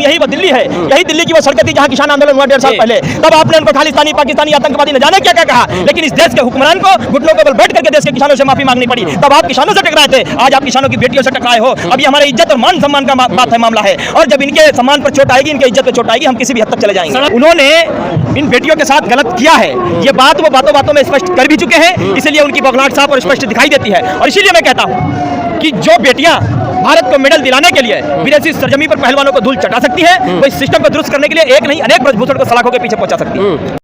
यही वो दिल्ली है, यही दिल्ली की वो सड़कें थी जहाँ किसान आंदोलन हुआ 1.5 साल पहले। तब आपने उनको खालिस्तानी, पाकिस्तानी, आतंकवादी न जाने क्या क्या कहा, लेकिन इस देश के हुक्मरान को घुटनों के बल बैठ करके देश के किसानों से माफी मांगनी पड़ी। तब आप किसानों से टकराए थे, आज आप किसानों की बेटियों से टकराए हो। अब ये हमारे इज्जत और मान सम्मान का बात है, मामला है, और जब इनके सम्मान पर चोट आएगी, इनके इज्जत पर चोट आएगी, हम किसी भी हद तक चले जाएंगे। उन्होंने इन बेटियों के साथ गलत किया है, ये बात वो बातों बातों में स्पष्ट कर भी चुके हैं, इसलिए उनकी बौखलाहट साफ और स्पष्ट दिखाई देती है। और इसीलिए मैं कहता हूं कि जो बेटियां भारत को मेडल दिलाने के लिए विदेशी सरजमी पर पहलवानों को धूल चटा सकती है, वो इस सिस्टम को दुरुस्त करने के लिए एक नहीं अनेक ब्रजभूषण को सलाखों के पीछे पहुंचा सकती है।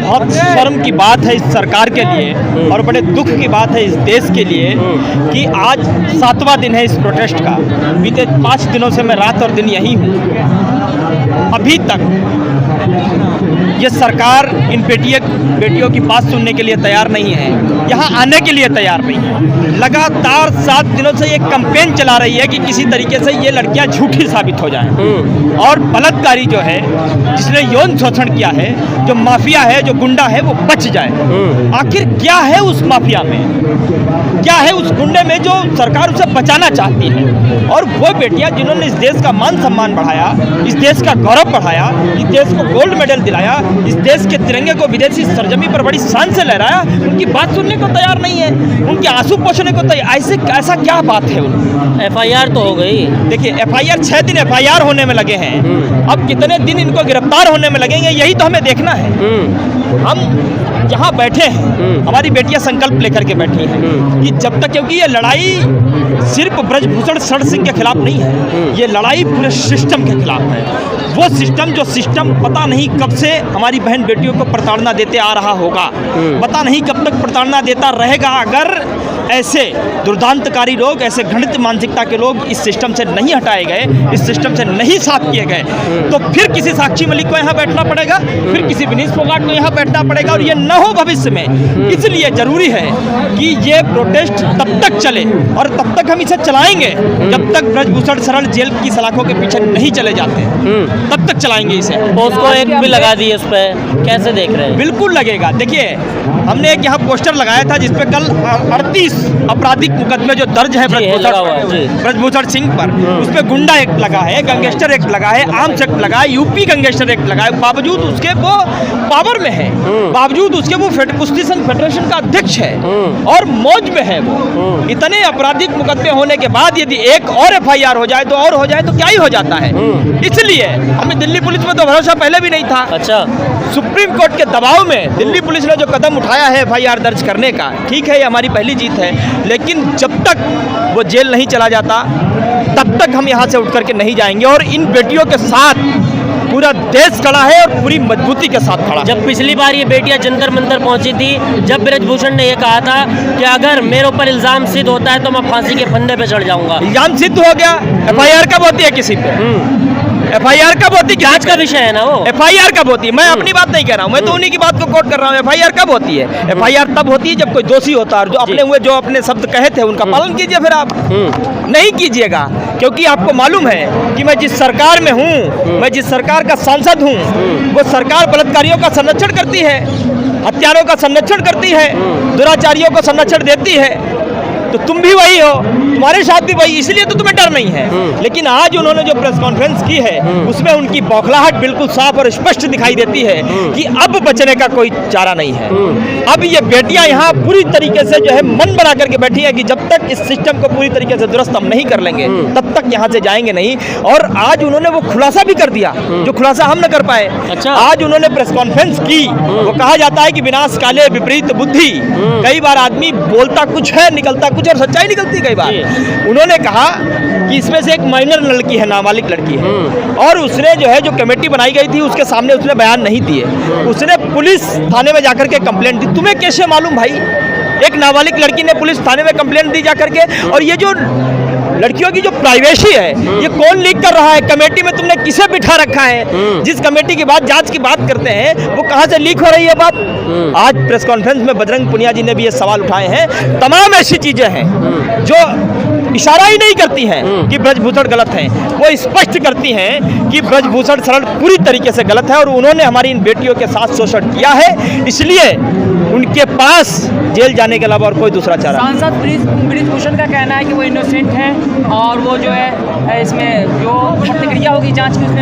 बहुत शर्म की बात है इस सरकार के लिए और बड़े दुख की बात है इस देश के लिए कि आज 7वां दिन है इस प्रोटेस्ट का। बीते 5 दिनों से मैं रात और दिन यही हूँ। अभी तक ये सरकार इन बेटियों की बात सुनने के लिए तैयार नहीं है, यहाँ आने के लिए तैयार नहीं है। लगातार 7 दिनों से ये कैंपेन चला रही है कि किसी तरीके से ये लड़कियां झूठी साबित हो जाएं और बलात्कारी जो है, जिसने यौन शोषण किया है, जो माफिया है, जो गुंडा है, वो बच जाए। आखिर क्या है उस माफिया में, क्या है उस गुंडे में जो सरकार उसे बचाना चाहती है? और वो बेटियां जिन्होंने इस देश का मान सम्मान बढ़ाया, इस देश का गौरव बढ़ाया, इस देश को गोल्ड मेडल दिलाया, इस देश के तिरंगे को विदेशी सरजमी पर बड़ी शान से लहराया, उनकी बात सुनने को तैयार नहीं है, उनके आंसू पोंछने को तैयार। ऐसा क्या बात है? FIR तो हो गई। देखिए, FIR 6 दिन FIR होने में लगे हैं, अब कितने दिन इनको गिरफ्तार होने में लगेंगे, यही तो हमें देखना है। हम जहाँ बैठे हैं, हमारी बेटियां संकल्प लेकर के बैठी हैं कि जब तक, क्योंकि ये लड़ाई सिर्फ ब्रजभूषण शरण सिंह के खिलाफ नहीं है, ये लड़ाई पूरे सिस्टम के खिलाफ है। वो सिस्टम जो सिस्टम पता नहीं कब से हमारी बहन बेटियों को प्रताड़ना देते आ रहा होगा, पता नहीं कब तक प्रताड़ना देता रहेगा। अगर ऐसे दुर्दांतकारी लोग, ऐसे घृणित मानसिकता के लोग इस सिस्टम से नहीं हटाए गए, इस सिस्टम से नहीं साफ किए गए, तो फिर किसी साक्षी मलिक को यहाँ बैठना पड़ेगा, फिर किसी विनीश फोगाट को यहाँ बैठना पड़ेगा, और ये न हो भविष्य में। इसलिए जरूरी है कि ये प्रोटेस्ट तब तक चले और तब तक हम इसे चलाएंगे जब तक ब्रजभूषण शरण जेल की सलाखों के पीछे नहीं चले जाते, तब तक चलाएंगे इसे। उसको एक भी लगा दिए उस पर, कैसे देख रहे हैं? बिल्कुल लगेगा। देखिए, हमने एक यहाँ पोस्टर लगाया था जिसपे कल 38 आपराधिक मुकदमे जो दर्ज है ब्रजभूषण सिंह पर, उसपे गुंडा एक्ट लगा है, गैंगस्टर एक्ट लगा है, आर्म्स एक्ट लगा है, यूपी गैंगस्टर एक्ट लगा है। बावजूद उसके वो पावर में है, बावजूद उसके वो कुश्ती संघ फेडरेशन का अध्यक्ष है और मौज में है। वो इतने आपराधिक मुकदमे होने के बाद यदि एक और FIR हो जाए तो क्या ही हो जाता है। इसलिए हमें दिल्ली पुलिस में तो भरोसा पहले भी नहीं था। अच्छा, सुप्रीम कोर्ट के दबाव में दिल्ली पुलिस ने जो कदम उठाया है FIR दर्ज करने का, ठीक है, ये हमारी पहली जीत है, लेकिन जब तक वो जेल नहीं चला जाता तब तक हम यहाँ से उठ करके नहीं जाएंगे। और इन बेटियों के साथ पूरा देश खड़ा है और पूरी मजबूती के साथ खड़ा। जब पिछली बार ये बेटियां जंतर मंतर पहुंची थी, जब ब्रजभूषण ने ये कहा था कि अगर मेरे ऊपर इल्जाम सिद्ध होता है तो मैं फांसी के फंदे पे चढ़ जाऊंगा। इल्जाम सिद्ध हो गया, FIR कब होती है किसी पे? FIR कब होती है? जांच का विषय है ना वो। FIR कब होती है? मैं अपनी बात नहीं कह रहा हूँ, मैं तो उन्हीं की बात को कोट कर रहा हूँ। FIR कब होती है? FIR तब होती है जब कोई दोषी होता है, जो अपने शब्द कहे थे उनका पालन कीजिए। फिर आप नहीं कीजिएगा, क्योंकि आपको मालूम है कि मैं जिस सरकार में हूँ, मैं जिस सरकार का सांसद हूँ, वो सरकार बलात्कारियों का संरक्षण करती है, हत्यारों का संरक्षण करती है, दुराचारियों को संरक्षण देती है। तो तुम भी वही हो, तुम्हारे साथ भी वही, इसलिए तो तुम्हें डर नहीं है। लेकिन आज उन्होंने जो प्रेस कॉन्फ्रेंस की है उसमें उनकी बौखलाहट बिल्कुल साफ और स्पष्ट दिखाई देती है कि अब बचने का कोई चारा नहीं है। अब ये बेटियां यहाँ पूरी तरीके से जो है मन बना करके बैठी हैं कि जब तक इस सिस्टम को पूरी तरीके से दुरुस्त हम नहीं कर लेंगे तब तक यहाँ से जाएंगे नहीं। और आज उन्होंने वो खुलासा भी कर दिया जो खुलासा हम न कर पाए। अच्छा। आज उन्होंने प्रेस कॉन्फ्रेंस की, वो कहा जाता है कि विनाश काले विपरीत बुद्धि, कई बार आदमी बोलता कुछ है निकलता कुछ और सच्चाई निकलती कई बार। उन्होंने कहा कि इसमें से एक माइनर लड़की है, नाबालिग लड़की है, और उसने जो है जो कमेटी बनाई गई थी उसके सामने उसने बयान नहीं दिए, उसने पुलिस थाने में जाकर के कंप्लेंट दी। तुम्हें कैसे मालूम भाई? एक नाबालिग लड़की ने पुलिस थाने में कंप्लेंट दी जाकर के। और ये जो लड़कियों की जो प्राइवेसी है ये कौन लीक कर रहा है? कमेटी में तुमने किसे बिठा रखा है? जिस कमेटी की बात जांच की बात करते हैं वो कहां से लीक हो रही है बात? आज प्रेस कॉन्फ्रेंस में बजरंग पुनिया जी ने भी ये सवाल उठाए हैं। तमाम ऐसी चीजें हैं जो इशारा ही नहीं करती हैं कि ब्रजभूषण गलत हैं, वो स्पष्ट करती हैं कि ब्रजभूषण शरण पूरी तरीके से गलत है और उन्होंने हमारी इन बेटियों के साथ शोषण किया है। इसलिए उनके पास जेल जाने के अलावा और कोई दूसरा चारा। सांसद ब्रजभूषण का कहना है कि वो इनोसेंट है और वो जो है इसमें जो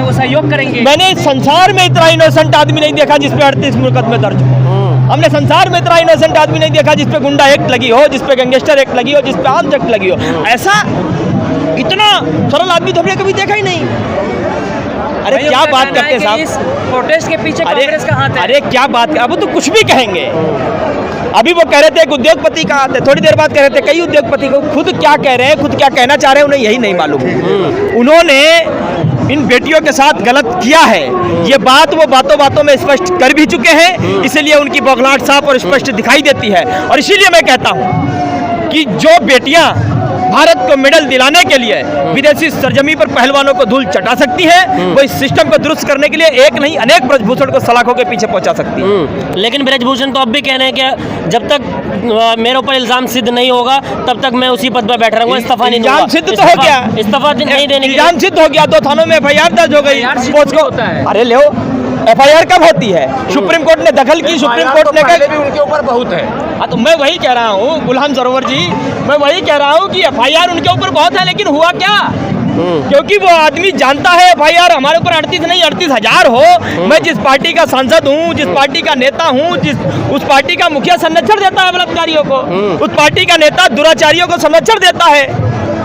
वो सहयोग करेंगे? मैंने संसार में इतना इनोसेंट आदमी नहीं देखा जिस पे 38 मुकदमे दर्ज हो। हमने संसार में इतना इनोसेंट आदमी नहीं देखा जिस पे गुंडा एक्ट लगी हो, जिस पे गैंगस्टर एक्ट लगी हो, जिस पे आर्म्स एक्ट लगी हो। ऐसा इतना सरल आदमी तो हमने कभी देखा ही नहीं। अरे क्या बात करते हैं साहब, इस प्रोटेस्ट के पीछे कांग्रेस का हाथ है। अरे क्या बात, अब तो कुछ भी कहेंगे। अभी वो कह रहे थे एक उद्योगपति का हाथ है, थोड़ी देर बाद कह रहे थे कई उद्योगपति को। खुद क्या कह रहे हैं, खुद क्या कहना चाह रहे हैं, उन्हें यही नहीं मालूम। उन्होंने इन बेटियों के साथ गलत किया है, ये बात वो बातों बातों में स्पष्ट कर भी चुके हैं, इसीलिए उनकी बौखलाहट साफ और स्पष्ट दिखाई देती है। और इसीलिए मैं कहता हूँ कि जो बेटियां भारत को मेडल दिलाने के लिए विदेशी सरजमी पर पहलवानों को धूल चटा सकती हैं, वो इस सिस्टम को दुरुस्त करने के लिए एक नहीं अनेक ब्रजभूषण को सलाखों के पीछे पहुंचा सकती हैं। लेकिन ब्रजभूषण तो अब भी कह रहे हैं कि जब तक मेरे ऊपर इल्जाम सिद्ध नहीं होगा तब तक मैं उसी पद पर बैठा रहूंगा, इस्तीफा नहीं दूंगा। इल्जाम सिद्ध तो हो गया, इस्तीफा नहीं देने के इल्जाम सिद्ध हो गया, 2 थानों में FIR दर्ज हो गई। अरे लो, FIR कब होती है? सुप्रीम कोर्ट ने दखल की, सुप्रीम कोर्ट ने भी उनके ऊपर बहुत है। हाँ, तो मैं वही कह रहा हूँ गुलाम सरोवर जी, मैं वही कह रहा हूँ कि FIR उनके ऊपर बहुत है, लेकिन हुआ क्या? क्योंकि वो आदमी जानता है FIR हमारे ऊपर 38 नहीं 38,000 हो। मैं जिस पार्टी का सांसद हूँ, जिस पार्टी का नेता हूँ, उस पार्टी का मुखिया संरक्षण देता है बलात्कारियों को, उस पार्टी का नेता दुराचारियों को संरक्षण देता है,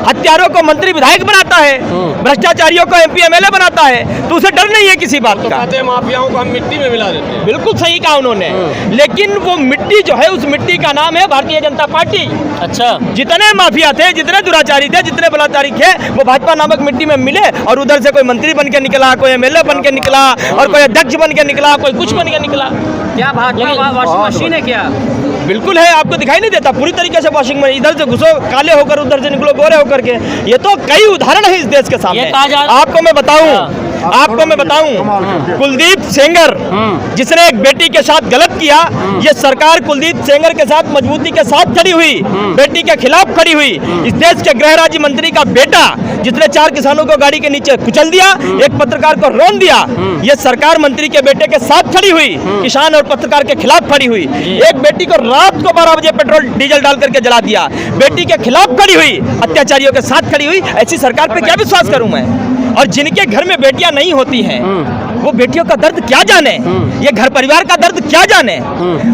हत्यारों को मंत्री विधायक बनाता है, भ्रष्टाचारियों को MP MLA बनाता है, तो उसे डर नहीं है किसी बात का। कहते हैं माफियाओं को हम मिट्टी में मिला देते हैं। बिल्कुल सही कहा उन्होंने, लेकिन वो मिट्टी जो है, उस मिट्टी का नाम है भारतीय जनता पार्टी। अच्छा, जितने माफिया थे, जितने दुराचारी थे, जितने बलात्कारी थे, वो भाजपा नामक मिट्टी में मिले और उधर से कोई मंत्री बन के निकला, कोई MLA बन के निकला, और कोई अध्यक्ष बन के निकला, कोई कुछ बन के निकला। क्या भाजपा वॉशिंग मशीन है क्या? बिल्कुल है, आपको दिखाई नहीं देता? पूरी तरीके से वॉशिंग मशीन, इधर से घुसो काले होकर, उधर से निकलो गोरे होकर के। ये तो कई उदाहरण है इस देश के सामने। आपको मैं बताऊं, कुलदीप सेंगर जिसने एक बेटी के साथ गलत किया, ये सरकार कुलदीप सेंगर के साथ मजबूती के साथ खड़ी हुई, बेटी के खिलाफ खड़ी हुई। इस देश के गृह राज्य मंत्री का बेटा जिसने 4 किसानों को गाड़ी के नीचे कुचल दिया, एक पत्रकार को रौंद दिया, ये सरकार मंत्री के बेटे के साथ खड़ी हुई, किसान और पत्रकार के खिलाफ खड़ी हुई। एक बेटी को रात को 12 बजे पेट्रोल डीजल डाल करके जला दिया, बेटी के खिलाफ खड़ी हुई, अत्याचारियों के साथ खड़ी हुई। ऐसी सरकार पे क्या विश्वास करूं मैं? और जिनके घर में बेटियां नहीं होती हैं, वो बेटियों का दर्द क्या जाने, ये घर परिवार का दर्द क्या जाने।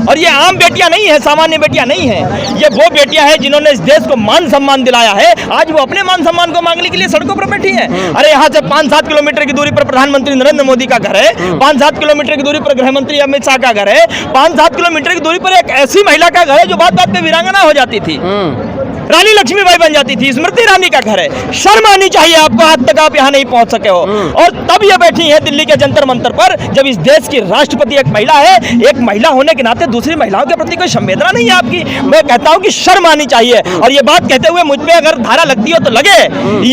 और ये आम बेटियां नहीं है, सामान्य बेटियां नहीं है, ये वो बेटियां हैं जिन्होंने इस देश को मान सम्मान दिलाया है। आज वो अपने मान सम्मान को मांगने के लिए सड़कों पर बैठी हैं। अरे यहाँ से 5-7 किलोमीटर की दूरी पर प्रधानमंत्री नरेंद्र मोदी का घर है, 5-7 किलोमीटर की दूरी पर गृह मंत्री अमित शाह का घर है, 5-7 किलोमीटर की दूरी पर एक ऐसी महिला का घर है जो बात बात पे वीरांगना हो जाती थी, रानी लक्ष्मीबाई बन जाती थी, स्मृति ईरानी का घर है। शर्म आनी चाहिए आपको, आज तक आप यहाँ नहीं पहुंच सके हो। और तब ये बैठी है दिल्ली के जंतर मंतर पर, जब इस देश की राष्ट्रपति एक महिला है। एक महिला होने के नाते दूसरी महिलाओं के प्रति कोई संवेदना नहीं है आपकी। मैं कहता हूँ कि शर्म आनी चाहिए। और ये बात कहते हुए मुझ पे अगर धारा लगती हो तो लगे,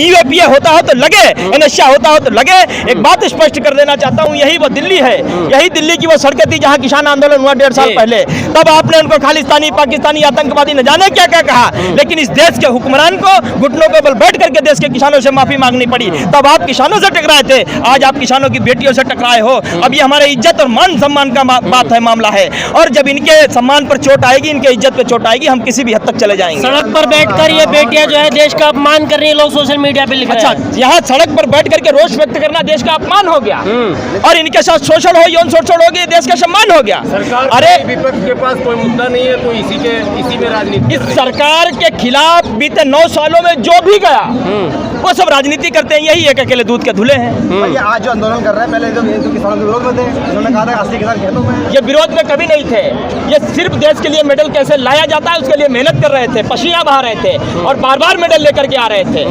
UAPA होता हो तो लगे, NSA होता हो तो लगे। एक बात स्पष्ट कर देना चाहता हूँ, यही वो दिल्ली है, यही दिल्ली की वो सड़कें थी जहाँ किसान आंदोलन हुआ 1.5 साल पहले। तब आपने उनको खालिस्तानी, पाकिस्तानी, आतंकवादी न जाने क्या क्या कहा, लेकिन इस देश के हुक्मरान को घुटनों के बल बैठ करके देश के किसानों से माफी मांगनी पड़ी। तब आप किसानों से टकराए थे, आज आप किसानों की बेटियों से टकराए हो। अब ये हमारे इज्जत और मान सम्मान का बात है, मामला है। और जब इनके सम्मान पर चोट आएगी, इनके इज्जत पर चोट आएगी, हम किसी भी हद तक चले जाएंगे। सड़क पर बैठकर ये बेटियां जो है देश का अपमान कर रही है, लोग सोशल मीडिया पे लिख रहे हैं। अच्छा, यहाँ सड़क पर बैठ करके रोष व्यक्त करना देश का अपमान हो गया, और इनके साथ शोषण हो, यौन शोषण हो गया, देश का सम्मान हो गया। अरे विपक्ष के पास कोई मुद्दा नहीं है, तो इसी में राजनीति। इस सरकार के खिलाफ बीते 9 सालों में जो भी गया, वो सब राजनीति करते हैं। यही एक अकेले दूध के धुले हैं। ये आज जो आंदोलन कर रहे हैं, पहले जो किसानों के विरोध में थे, उन्होंने कहा था 80 किसान खेतों में। ये विरोध में कभी नहीं थे, ये सिर्फ देश के लिए मेडल कैसे लाया जाता है उसके लिए मेहनत कर रहे थे, पसीना बहा रहे थे और बार बार मेडल लेकर के आ रहे थे।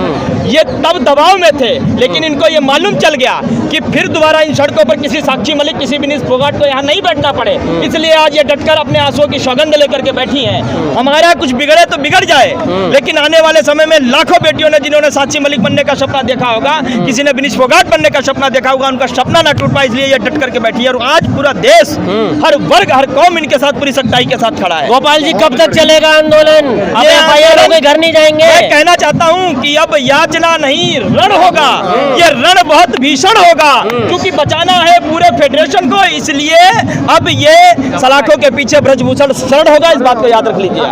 ये तब दबाव में थे, लेकिन इनको ये मालूम चल गया कि फिर दोबारा इन सड़कों पर किसी साक्षी मलिक, किसी विनीश फोगाट को यहाँ नहीं बैठना पड़े, इसलिए आज ये डटकर अपने आंसुओं की सौगंध लेकर के बैठी हैं। हमारा कुछ बिगड़े तो बिगड़ जाए, लेकिन आने वाले समय में लाखों बेटियों ने, जिन्होंने साक्षी मलिक बनने का सपना देखा होगा, किसी ने विनीश फोगाट बनने का सपना देखा होगा, उनका सपना ना टूट पाए, इसलिए ये डट करके बैठी है। और आज पूरा देश, हर वर्ग, हर कौम इनके साथ पूरी सच्चाई के साथ खड़ा है। गोपाल जी, कब तक चलेगा आंदोलन? अब FIR हो गई, घर नहीं जाएंगे? मैं कहना चाहता हूं कि अब याचना नहीं, रण होगा। ये रण बहुत भीषण होगा, क्योंकि बचाना है पूरे फेडरेशन को, इसलिए अब ये सलाखों के पीछे ब्रजभूषण शरण होगा। इस बात को याद रख लीजिए।